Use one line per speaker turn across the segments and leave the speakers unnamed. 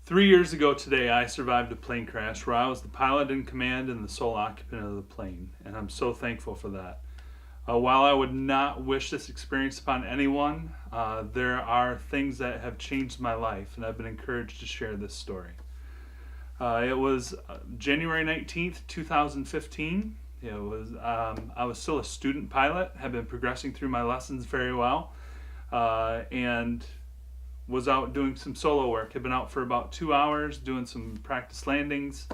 3 years ago today, I survived a plane crash where I was the pilot in command and the sole occupant of the plane, and I'm so thankful for that. While I would not wish this experience upon anyone, there are things that have changed my life, and I've been encouraged to share this story. It was January 19th, 2015. I was still a student pilot, had been progressing through my lessons very well, and was out doing some solo work. Had been out for about 2 hours doing some practice landings.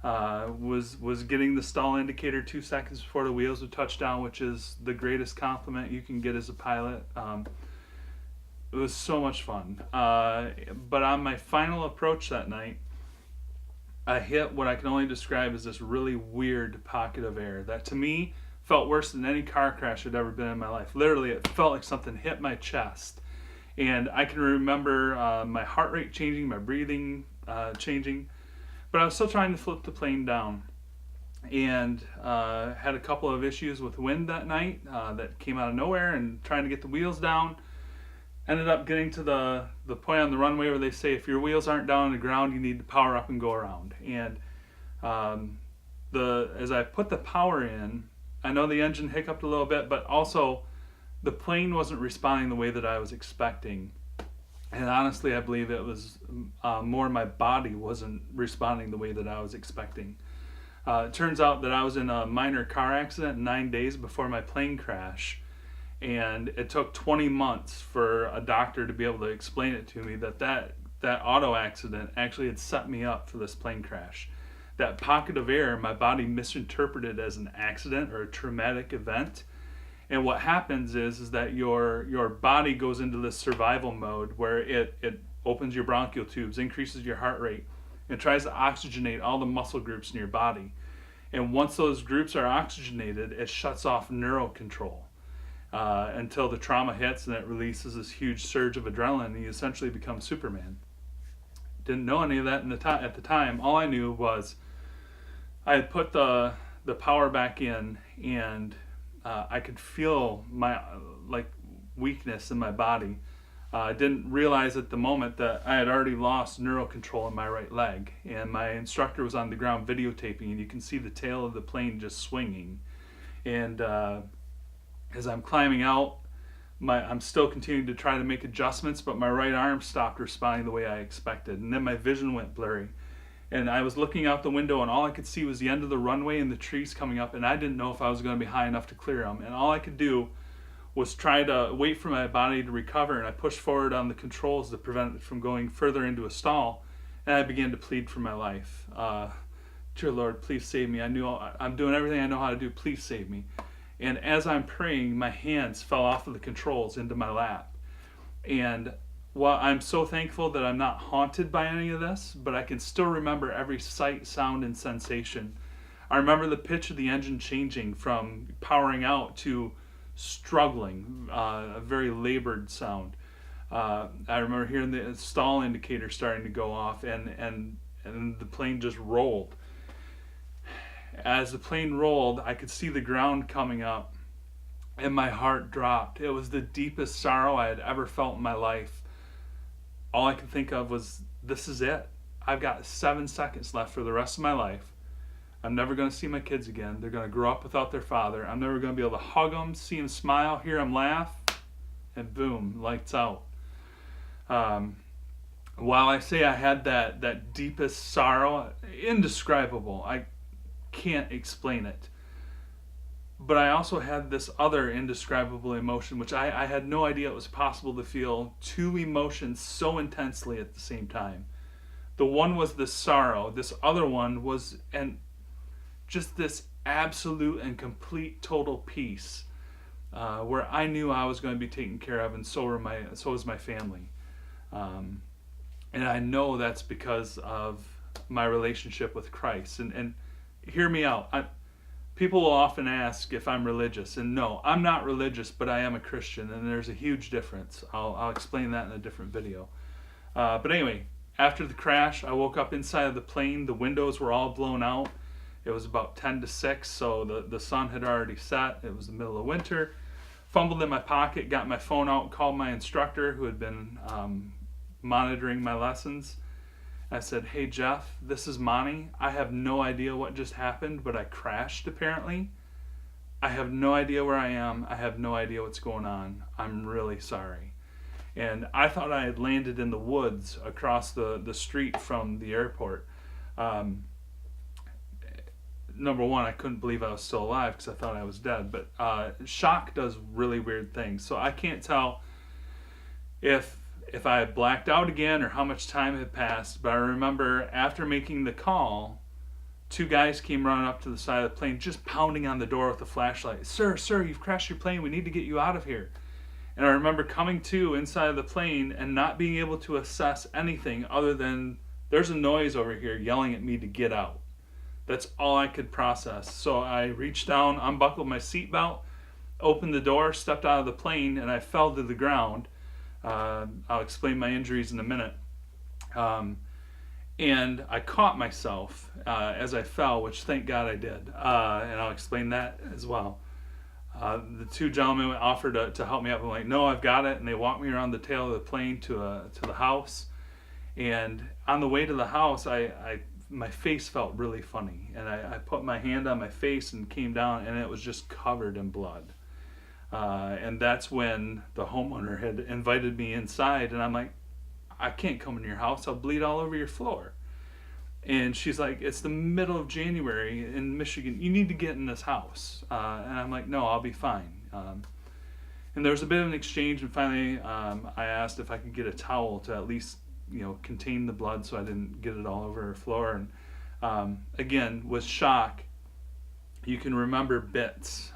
Was getting the stall indicator 2 seconds before the wheels would touch down, which is the greatest compliment you can get as a pilot. It was so much fun. But on my final approach that night, I hit what I can only describe as this really weird pocket of air that to me felt worse than any car crash had ever been in my life. Literally, it felt like something hit my chest. And I can remember my heart rate changing, my breathing changing. But I was still trying to flip the plane down. And had a couple of issues with wind that night that came out of nowhere, and trying to get the wheels down. Ended up getting to the point on the runway where they say if your wheels aren't down on the ground, you need to power up and go around. And as I put the power in, I know the engine hiccuped a little bit, but also the plane wasn't responding the way that I was expecting. And honestly, I believe it was more my body wasn't responding the way that I was expecting. It turns out that I was in a minor car accident 9 days before my plane crash. And it took 20 months for a doctor to be able to explain it to me that auto accident actually had set me up for this plane crash. That pocket of air, my body misinterpreted as an accident or a traumatic event. And what happens is that your body goes into this survival mode where it opens your bronchial tubes, increases your heart rate, and tries to oxygenate all the muscle groups in your body. And once those groups are oxygenated, it shuts off neural control. Until the trauma hits and it releases this huge surge of adrenaline, and you essentially become Superman. Didn't know any of that at the time. All I knew was I had put the power back in, and I could feel my weakness in my body. I didn't realize at the moment that I had already lost neural control in my right leg, and my instructor was on the ground videotaping, and you can see the tail of the plane just swinging. And as I'm climbing out, I'm still continuing to try to make adjustments, but my right arm stopped responding the way I expected. And then my vision went blurry. And I was looking out the window, and all I could see was the end of the runway and the trees coming up, and I didn't know if I was going to be high enough to clear them. And all I could do was try to wait for my body to recover, and I pushed forward on the controls to prevent it from going further into a stall, and I began to plead for my life. Dear Lord, please save me. I'm doing everything I know how to do. Please save me. And as I'm praying, my hands fell off of the controls into my lap. And while I'm so thankful that I'm not haunted by any of this, but I can still remember every sight, sound, and sensation. I remember the pitch of the engine changing from powering out to struggling, a very labored sound. I remember hearing the stall indicator starting to go off, and the plane just rolled. As the plane rolled, I could see the ground coming up, and my heart dropped. It was the deepest sorrow I had ever felt in my life. All I could think of was, this is it. I've got 7 seconds left for the rest of my life. I'm never going to see my kids again. They're going to grow up without their father. I'm never going to be able to hug them, see them smile, hear them laugh, and boom, lights out. While I say I had that deepest sorrow, indescribable, I can't explain it. But I also had this other indescribable emotion, which I had no idea it was possible to feel two emotions so intensely at the same time. The one was the sorrow. This other one was just this absolute and complete total peace, where I knew I was going to be taken care of, and so was my family. And I know that's because of my relationship with Christ. And hear me out. People will often ask if I'm religious, and no, I'm not religious, but I am a Christian, and there's a huge difference. I'll explain that in a different video. But anyway, after the crash, I woke up inside of the plane. The windows were all blown out. It was about 10 to 6, so the sun had already set. It was the middle of winter. Fumbled in my pocket, got my phone out, called my instructor who had been monitoring my lessons. I said, "Hey Jeff, this is Monty. I have no idea what just happened, but I crashed apparently. I have no idea where I am. I have no idea what's going on. I'm really sorry." And I thought I had landed in the woods across the street from the airport. Um, Number one, I couldn't believe I was still alive because I thought I was dead. But shock does really weird things. So I can't tell if I had blacked out again or how much time had passed. But I remember after making the call, two guys came running up to the side of the plane, just pounding on the door with a flashlight. Sir, you've crashed your plane. We need to get you out of here." And I remember coming to inside of the plane and not being able to assess anything other than there's a noise over here yelling at me to get out. That's all I could process. So I reached down, unbuckled my seatbelt, opened the door, stepped out of the plane, and I fell to the ground. I'll explain my injuries in a minute. And I caught myself as I fell, which thank God I did. And I'll explain that as well. The two gentlemen offered to help me up. I'm like, "No, I've got it." And they walked me around the tail of the plane to the house. And on the way to the house, my face felt really funny. And I put my hand on my face and came down, and it was just covered in blood. And that's when the homeowner had invited me inside. And I'm like, "I can't come in your house. I'll bleed all over your floor." And she's like, "It's the middle of January in Michigan. You need to get in this house." And I'm like, "No, I'll be fine." And there was a bit of an exchange, and finally I asked if I could get a towel to at least, contain the blood so I didn't get it all over her floor. And again, with shock, you can remember bits,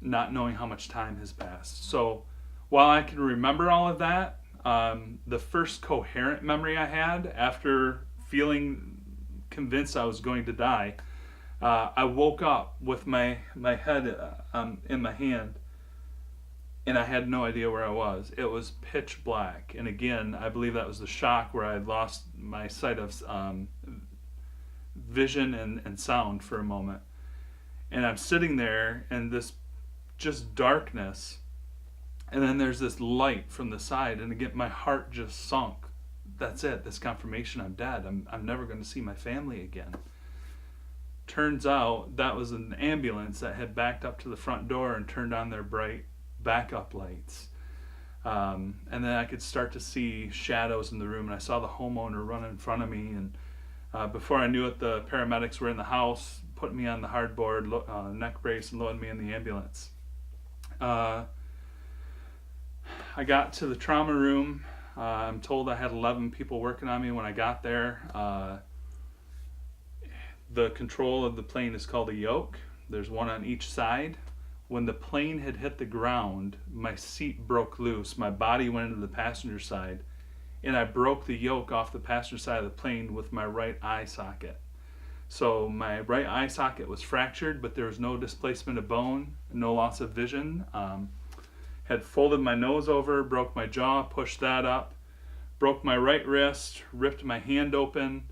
not knowing how much time has passed. So while I can remember all of that, the first coherent memory I had after feeling convinced I was going to die, I woke up with my head in my hand, and I had no idea where I was. It was pitch black. And again, I believe that was the shock where I had lost my sight of vision and sound for a moment. And I'm sitting there in this just darkness, and then there's this light from the side, and again, my heart just sunk. That's it. This confirmation I'm dead. I'm never going to see my family again. Turns out that was an ambulance that had backed up to the front door and turned on their bright backup lights. And then I could start to see shadows in the room, and I saw the homeowner run in front of me. And before I knew it, the paramedics were in the house, putting me on the hardboard neck brace and loading me in the ambulance. I got to the trauma room. I'm told I had 11 people working on me when I got there. The control of the plane is called a yoke. There's one on each side. When the plane had hit the ground, my seat broke loose. My body went into the passenger side, and I broke the yoke off the passenger side of the plane with my right eye socket. So my right eye socket was fractured, but there was no displacement of bone, no loss of vision. Had folded my nose over, broke my jaw, pushed that up, broke my right wrist, ripped my hand open,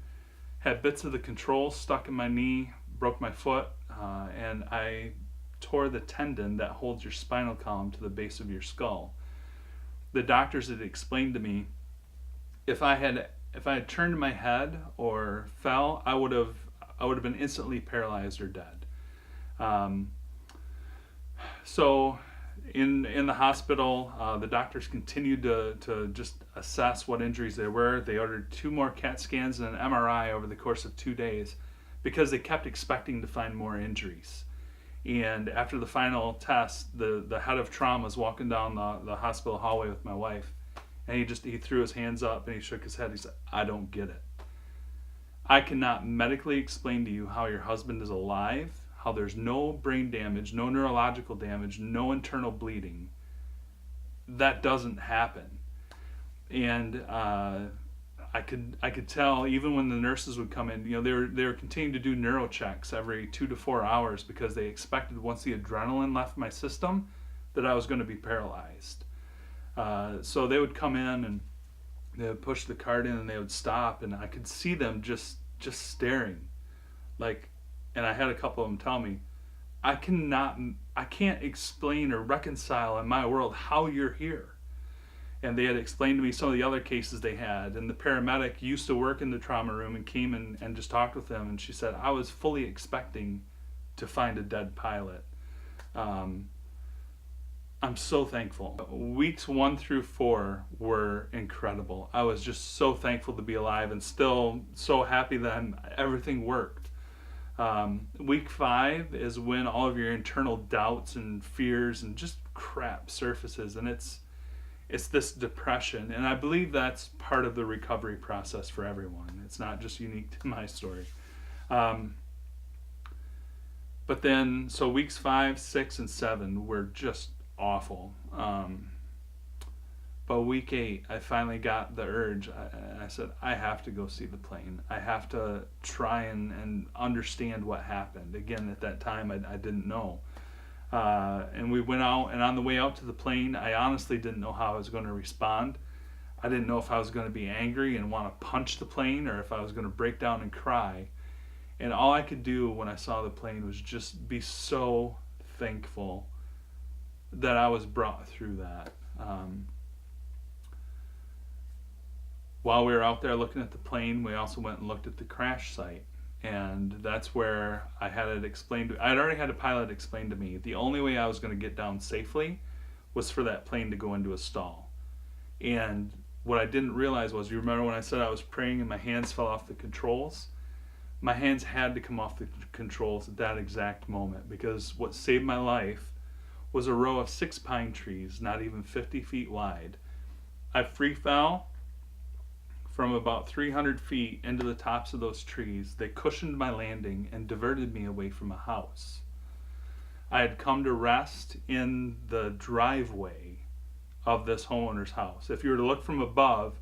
had bits of the control stuck in my knee, broke my foot, and I tore the tendon that holds your spinal column to the base of your skull. The doctors had explained to me if I had turned my head or fell, I would have been instantly paralyzed or dead. So in the hospital, the doctors continued to just assess what injuries there were. They ordered 2 more CAT scans and an MRI over the course of 2 days because they kept expecting to find more injuries. And after the final test, the head of trauma was walking down the hospital hallway with my wife, and he threw his hands up and he shook his head. He said, "I don't get it. I cannot medically explain to you how your husband is alive, how there's no brain damage, no neurological damage, no internal bleeding. That doesn't happen." And I could tell even when the nurses would come in, they were continuing to do neuro checks every 2 to 4 hours because they expected once the adrenaline left my system that I was going to be paralyzed. So they would come in and they would push the cart in and they would stop, and I could see them just staring, and I had a couple of them tell me, I can't explain or reconcile in my world how you're here. And they had explained to me some of the other cases they had. And the paramedic used to work in the trauma room and came and just talked with them. And she said, I was fully expecting to find a dead pilot. I'm so thankful. Weeks 1 through 4 were incredible. I was just so thankful to be alive and still so happy that everything worked. Week 5 is when all of your internal doubts and fears and just crap surfaces, and it's this depression. And I believe that's part of the recovery process for everyone. It's not just unique to my story. But then, so weeks 5, 6, and 7 were just awful. But week 8, I finally got the urge. I said, I have to go see the plane. I have to try and understand what happened. Again, at that time, I didn't know. And we went out, and on the way out to the plane, I honestly didn't know how I was going to respond. I didn't know if I was going to be angry and want to punch the plane, or if I was going to break down and cry. And all I could do when I saw the plane was just be so thankful that I was brought through that. While we were out there looking at the plane, we also went and looked at the crash site. And that's where I had it explained. I'd already had a pilot explain to me the only way I was going to get down safely was for that plane to go into a stall. And what I didn't realize was, you remember when I said I was praying and my hands fell off the controls? My hands had to come off the controls at that exact moment, because what saved my life was a row of 6 pine trees, not even 50 feet wide. I free fell from about 300 feet into the tops of those trees. They cushioned my landing and diverted me away from a house. I had come to rest in the driveway of this homeowner's house. If you were to look from above,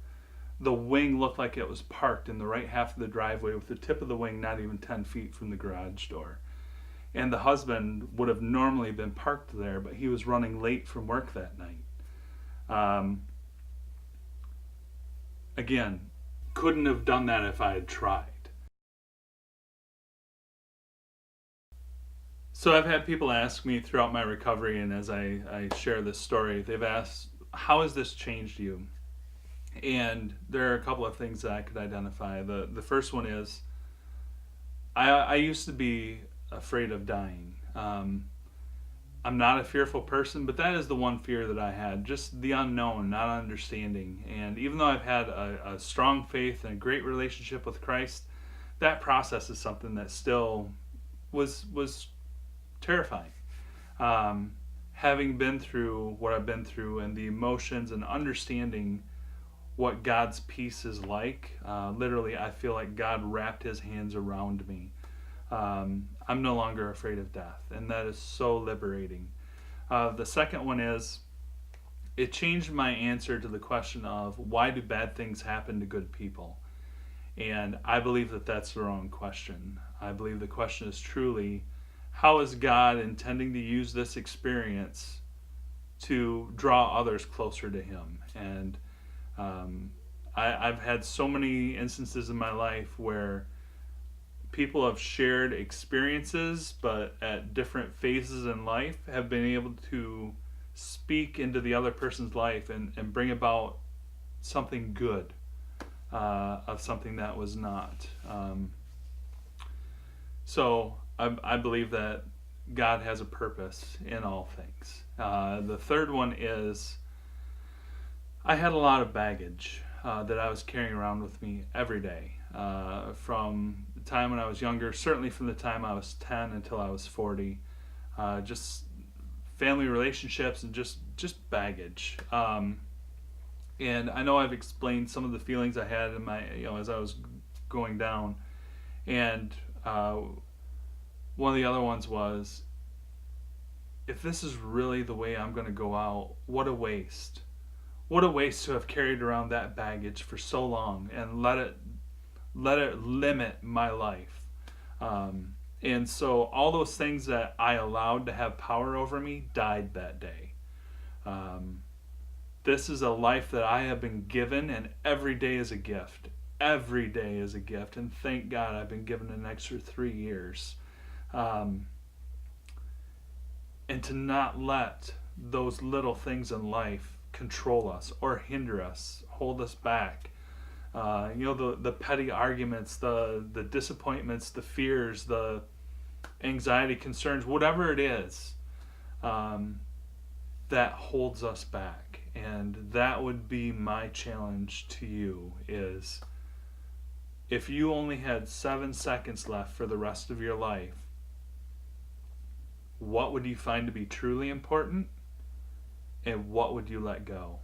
the wing looked like it was parked in the right half of the driveway, with the tip of the wing not even 10 feet from the garage door. And the husband would have normally been parked there, but he was running late from work that night. Again, couldn't have done that if I had tried. So I've had people ask me throughout my recovery, and as I share this story, they've asked, how has this changed you? And there are a couple of things that I could identify. The first one is, I used to be afraid of dying. I'm not a fearful person, but that is the one fear that I had, just the unknown, not understanding. And even though I've had a strong faith and a great relationship with Christ, that process is something that still was terrifying. Having been through what I've been through, and the emotions, and understanding what God's peace is like, literally I feel like God wrapped his hands around me. I'm no longer afraid of death, and that is so liberating. The second one is, it changed my answer to the question of, why do bad things happen to good people? And I believe that that's the wrong question. I believe the question is truly, how is God intending to use this experience to draw others closer to him? And I've had so many instances in my life where people have shared experiences, but at different phases in life have been able to speak into the other person's life and bring about something good of something that was not. So I believe that God has a purpose in all things. The third one is, I had a lot of baggage that I was carrying around with me every day, from the time when I was younger, certainly from the time I was 10 until I was 40, just family relationships and just baggage. And I know I've explained some of the feelings I had in my, as I was going down. And one of the other ones was, if this is really the way I'm going to go out, what a waste. What a waste to have carried around that baggage for so long and let it limit my life. And so all those things that I allowed to have power over me died that day. This is a life that I have been given, and every day is a gift. Every day is a gift. And thank God I've been given an extra 3 years. And to not let those little things in life control us or hinder us, hold us back. The petty arguments, the disappointments, the fears, the anxiety, concerns, whatever it is, that holds us back. And that would be my challenge to you is, if you only had 7 seconds left for the rest of your life, what would you find to be truly important, and what would you let go?